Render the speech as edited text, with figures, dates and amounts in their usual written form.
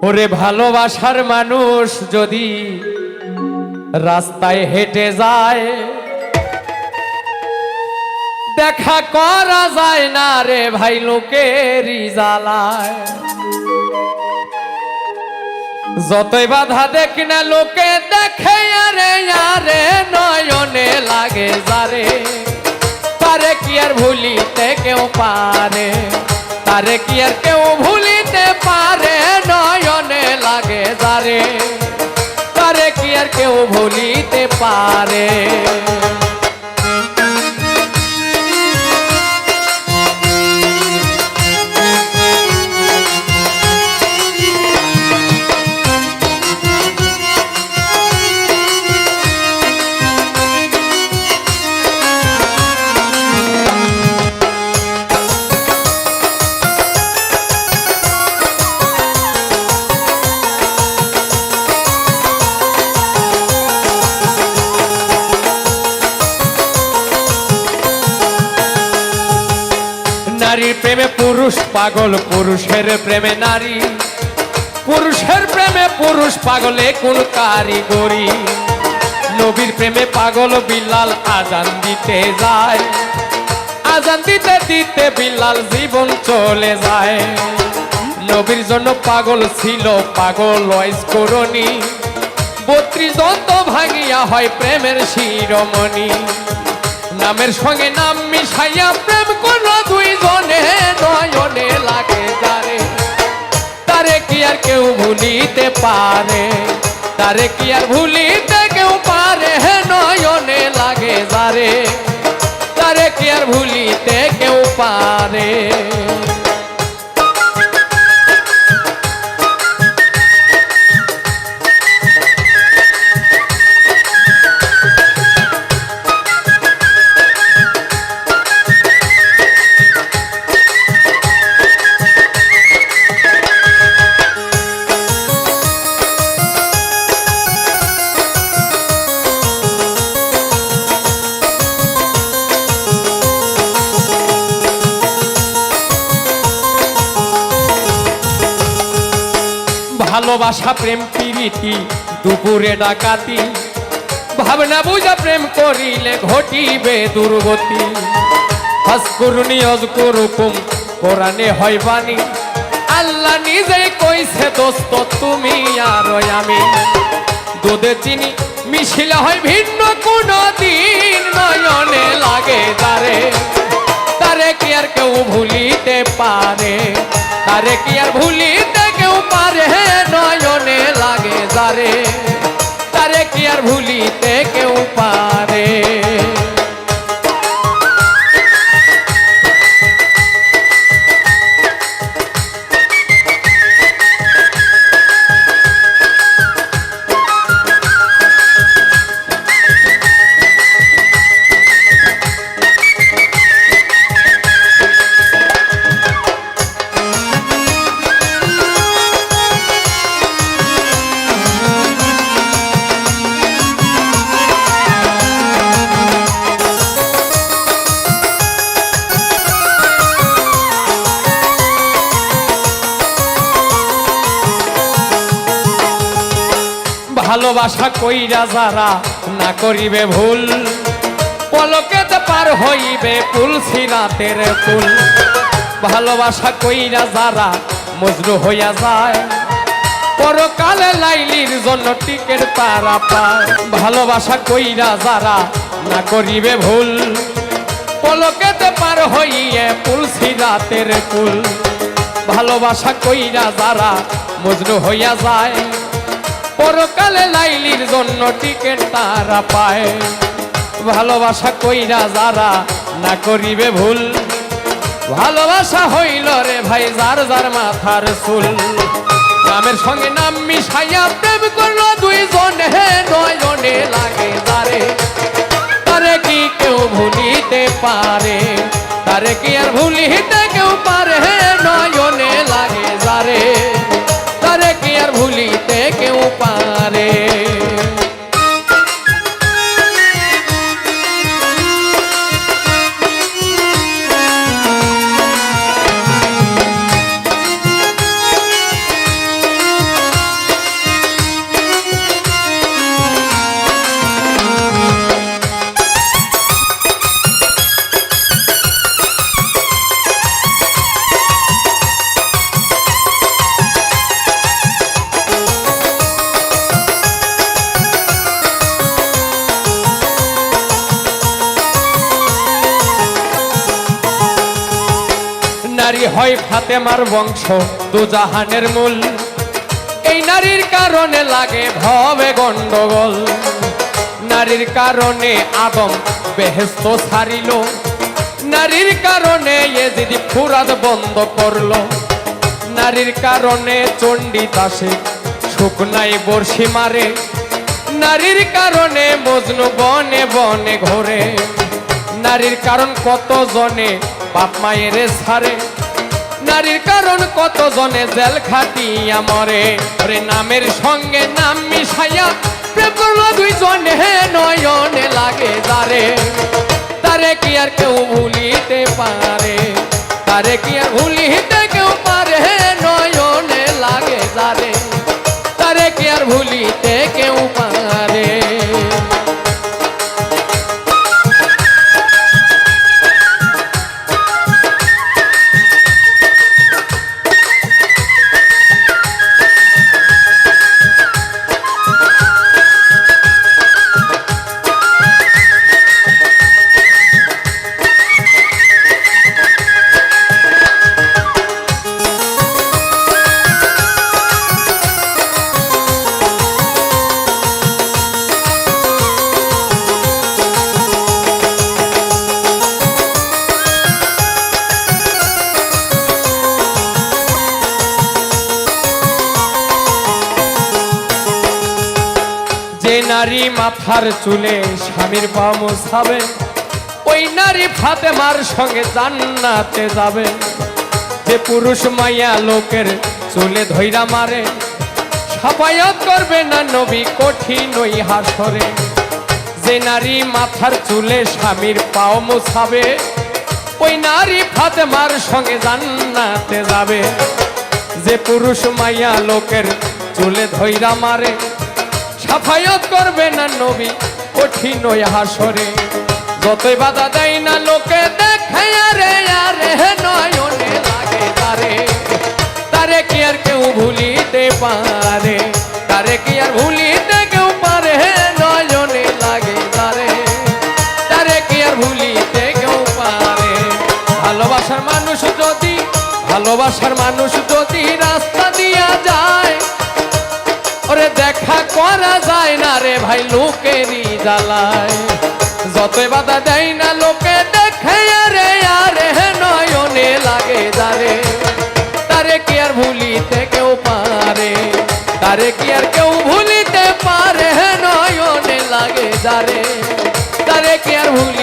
ওরে ভালোবাসার মানুষ যদি রাস্তায় হেঁটে যায়, দেখা করা যায় না রে ভাই লোকেরই জ্বালায়। যতই বাধা দেখ না লোকে দেখে আরে আরে নয়নে লাগে যারে, তারে কি আর ভুলিতে কেউ পারে, তারে কি আর কেউ ভুলিতে পারে, নয়নে লাগে যারে, তারে কি আর কেউ ভুলিতে পারে। নারীর প্রেমে পুরুষ পাগল, পুরুষের প্রেমে নারী, পুরুষের প্রেমে পুরুষ পাগলে কোন কারিগরি। নবীর প্রেমে পাগল বিল্লাল আজান দিতে যায়, আজান দিতে দিতে বিল্লাল জীবন চলে যায়। নবীর জন্য পাগল ছিল পাগল ওয়াইস করণী, 32 দন্ত ভাঙিয়া হয় প্রেমের শিরোমণি। নামের সঙ্গে নাম মিশাইয়া প্রেম করলো দুইজনে, নয়নে লাগে যারে, তারে কি আর কেউ ভুলিতে পারে, তারে কি আর ভুলিতে কেউ পারে, নয়নে লাগে যারে, তারে কি আর ভুলিতে কেউ পারে। ভালোবাসা প্রেম প্রীতি দুপুরে ডাকাতি, ভাবনা বুঝা প্রেম করিলে ঘটিবে দুর্গতি। ফাসকুরনি আযকুরুকুম কোরআনে হয় বাণী, আল্লাহ নিজে কইছে দোস্ত তুমি আর আমি। দুধে চিনি মিশিলে হয় ভিন্ন কোন দিন, নয়নে লাগে যারে, তারে কি আর কেউ ভুলিতে পারে, তারে কি আর ভুলিতে কেউ পারে, নয়নে লাগে যারে, তারে কি আর ভুলিতে কেউ পারে। ভালোবাসা কইরা যারা না করিবে ভুল, পলকেতে পার হইবে পুল সিরাতের পুল। ভালোবাসা কইরা যারা মজনু হইয়া যায়, পরকালে লাইলির জন্য টিকেট তারা পায়। ভালোবাসা কইরা যারা না করিবে ভুল, পলকেতে পার হইয়ে পুল সিরাতের পুল। ভালোবাসা কইরা যারা মজনু হইয়া যায়, পরকালে লাইলির জন্য টিকেট তারা পায়। ভালোবাসা কইরা যারা না করিবে ভুল, ভালোবাসা হইল রে ভাই যার যার মাথার চুল। নামের সঙ্গে নাম মিশাইয়া প্রেম করলো দুইজনে, নয়নে লাগে যারে, তারে কি কেউ ভুলিতে পারে, তারে কি আর ভুলিতে কেউ পারে, নয়নে লাগে যারে, তারে কি আর ভুলিতে কেউ পারে। নারী হয় ফাতেমার বংশ দুজাহানের মূল। এই নারীর কারণে লাগে ভবে গন্ডগোল। নারীর কারণে আদম বেহেশত ছাড়িল, নারীর কারণে এজিদ ফুরাত বন্ধ করল। নারীর কারণে চণ্ডী দাসে শুকনাই বর্ষি মারে, নারীর কারণে মজনু বনে বনে ঘোরে। নারীর কারণ কত জনে বাপ মায়ের ছাড়ে, নারীর কারণ কত জনে জেল খাটিয়া মরে। ওরে নামের সঙ্গে নাম মিশাইয়া প্রেম করলো দুইজনে, নয়নে লাগে যারে, তারে কি আর কেউ ভুলিতে পারে, তারে কি আর ভুলিতে কেউ পারে, নয়নে লাগে যারে, তারে কি আর ভুলিতে কেউ পারে। যে নারী মাথার চুলে স্বামীর পা মোছাবে, ওই নারী ফাতেমার সঙ্গে জান্নাতে যাবে। যে পুরুষ মাইয়া লোকের চুলে ধইরা মারে, সাফায়াত করবে না নবী কঠিন ওই হাসরে। যে নারী মাথার চুলে স্বামীর পাও মোছাবে, ওই নারী ফাতেমার সঙ্গে জান্নাতে যাবে। যে পুরুষ মাইয়া লোকের চুলে ধইরা মারে, সাফায়াত করবে না নবী কঠিন ওই হাসরে। যতই বাধা দেয় না লোকে দেখে আরে আরে, নয়নে লাগে তারে, তারে কি আর কেউ ভুলিতে পারে, তারে কি আর ভুলিতে কেউ পারে, নয়নে লাগে তারে, তারে কি আর ভুলিতে কেউ পারে। ভালোবাসার মানুষ যদি, ভালোবাসার মানুষ যদি রাস্তা দিয়া যায়, ওরে দেখা করা যায় না রে ভাই লোকেরই জ্বালায়। যতই বাধা দেয় না লোকে দেখে আরে আরে, নয়নে লাগে যারে, তারে কি আর ভুলিতে কেউ পারে, তারে কি আর কেউ ভুলিতে পারে, নয়নে লাগে যারে, তারে কি আর ভুলি